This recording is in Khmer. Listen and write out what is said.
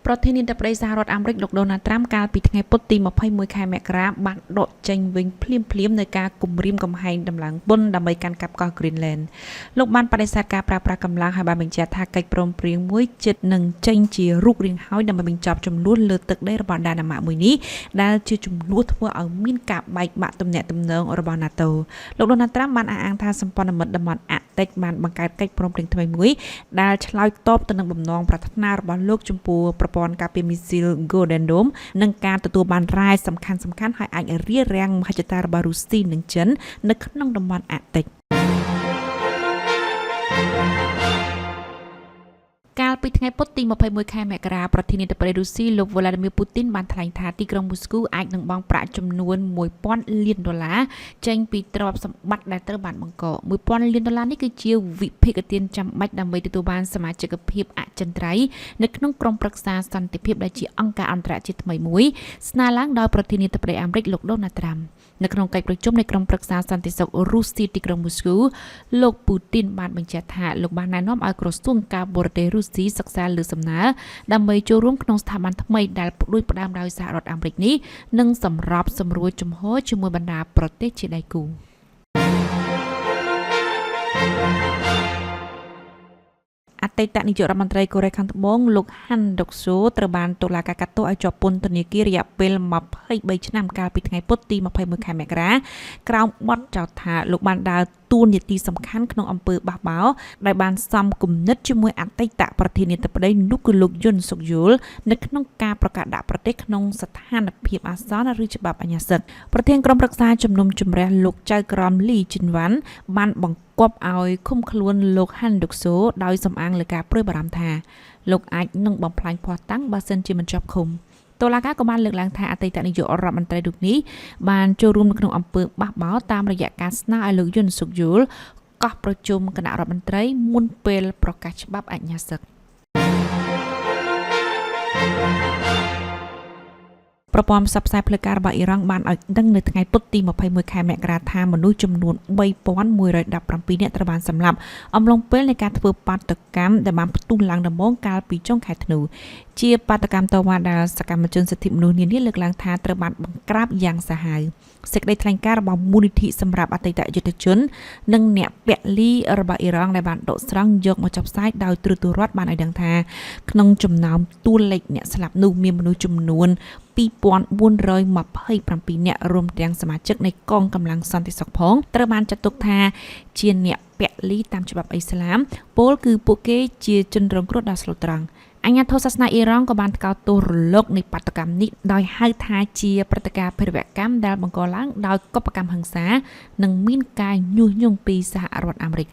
ប្រធានាធិបតីសហរដ្ឋអាមេរិកលោកដូណាល់ត្រាំកាលពីថ្ងៃពុធទី21ខែមករាបានដកចេញវិញភ្លាមៗនៅការគម្រាមកំហែងដំឡើងពន្ធដើម្បីកាន់កាប់កោះ Greenland លោកបានបដិសេធការប្រើប្រាស់កម្លាំងហើយបានបញ្ជាក់ថាកិច្ចព្រមព្រៀងមួយជិតនឹងចេញជារូបរាងហើយដើម្បីបញ្ចប់ចំនួនលើទឹកដីរបស់ដាណាម៉ាមួយនេះដែលជាចំនួនធ្វើឲ្យមានការបែកបាក់ទំនាក់ទំនងរបស់ NATO លោកដូណាល់ត្រាំបានអះអាងថាសម្ព័ន្ធមិត្តតំបន់អាក់ទិកបានបង្កើតកិច្ចព្រមព្រៀងថ្មីមួយដែលឆ្លើយតបទៅនឹងបំណងប្រាថ្នារបស់លោកចំពោះប្រព័ន្ធការពារមីស៊ីល Golden Dome និងការទទួលបានរ៉ែសំខាន់ៗហើយអាចរារាំងមហិច្ឆតារបស់រុស្ស៊ីនិងចិននៅក្នុងតំបន់អាក់ទិកកាលពីថ្ងៃពុធទី21ខែមករាប្រធានាធិបតីរុស្ស៊ីលោក Vladimir Putin បានថ្លែងថាទីក្រុងមូស្គូអាចនឹងបង់ប្រាក់ចំនួន$1000 លានចេញពីទ្រព្យសម្បត្តិដែលត្រូវបានបង្ក$1000 លាននេះគឺជាវិភាគទានចាំបាច់ដើម្បីទទួលបានសមាជិកភាពអចិន្ត្រៃយ៍នៅក្នុងក្រុមប្រឹក្សាសន្តិភាពដែលជាអង្គការអន្តរជាតិថ្មីមួយស្នើឡើងដោយប្រធានាធិបតីអាមេរិកលោក Donald Trump នៅក្នុងកិច្ចប្រជុំនៃក្រុមប្រឹក្សាសន្តិសុខរុស្ស៊ីទីក្រុងមូស្គូលោក Putin បានបញ្ជាក់ថាលោកបានណែនាំឲ្យក្រសួងការបរទេសរុស្ស៊ីសិក្សាលើសំណើដើម្បីចូលរួមក្នុងស្ថាប័នថ្មីដែលផ្ដួចផ្ដើមដោយសហរដ្ឋអាមេរិកនេះនិងសម្របសម្រួលជំហរជាមួយបណ្ដាប្រទេសជាដៃគូអតីតនាយករដ្ឋមន្ត្រីកូរ៉េខាងត្បូងលោកហាន់ដុកសូត្រូវបានតុលាការកាត់ទោសឲ្យជាប់ពន្ធនាគាររយៈពេល23ឆ្នាំកាលពីថ្ងៃពុធទី21ខែមករាក្រោមបទចោទថាលោកបានដើរតួនាទីសំខាន់ក្នុងអំពើបះបោរដែលបានសំគំនិតជាមួយអតីតប្រធានាធិបតីនោះគឺលោកយុនសុកយូលនៅក្នុងការប្រកាសដាក់ប្រទេសក្នុងស្ថានភាពអាសន្នឬច្បាប់អញ្ញាសិទ្ធិប្រធានក្រុមប្រឹក្សាជំនុំជម្រះលោកចៅក្រមលីជីនវ៉ាន់បានបង្គាប់ឲ្យឃុំខ្លួនលោកហាន់ដុកសូដោយសំអាងលើការព្រួយបារម្ភថាលោកអាចនឹងបំផ្លាញភស្តុតាងបើសិនជាមិនជាប់ឃុំតុលាការក៏បានលើកឡើងថាអតីតនាយករដ្ឋមន្ត្រីរូបនេះបានចូលរួមនៅក្នុងអំពើបះបោរតាមរយៈការស្នើឲ្យលោកយុនសុកយូលកោះប្រជុំគណៈរដ្ឋមន្ត្រីមុនពេលប្រកាសច្បាប់អញ្ញាសិទ្ធិប្រព័ន្ធផ្សព្វផ្សាយផ្លូវការរបស់អ៊ីរ៉ង់បានឲ្យដឹងនៅថ្ងៃពុធទី21ខែមករាថាមនុស្សចំនួន3117នាក់ត្រូវបានសម្លាប់អំឡុងពេលនៃការធ្វើបាតុកម្មដែលបានផ្ទុះឡើងដំបូងកាលពីចុងខែធ្នូជាបាតុកម្មតវ៉ាដែលសកម្មជនសិទ្ធិមនុស្សនានាលើកឡើងថាត្រូវបានបង្ក្រាបយ៉ាងសាហាវសេចក្តីថ្លែងការណ៍របស់មូលនិធិសម្រាប់អតីតយុទ្ធជននិងអ្នកពលីរបស់អ៊ីរ៉ង់ដែលបានដកស្រង់យកមកចុះផ្សាយដោយទូរទស្សន៍រដ្ឋបានឲ្យដឹងថាក្នុងចំណោមតួលេខអ្នកស្លាប់នោះមានមនុស្សចំនួន2427នាក់រួមទាំងសមាជិកនៃកងកម្លាំងសន្តិសុខផងត្រូវបានចាត់ទុកថាជាអ្នកពលីតាមច្បាប់អ៊ីស្លាមពលគឺពួកគេជាជនរងគ្រោះដ៏ស្លូតត្រង់អាជ្ញាធរសាសនាអ៊ីរ៉ង់ក៏បានថ្កោលទោសរលកនៃបាតុកម្មនេះដោយហៅថាជាព្រឹត្តិការណ៍ភេរវកម្មដែលបង្កឡើងដោយកុបកម្មហិង្សានិងមានការញុះញង់ពីសហរដ្ឋអាមេរិក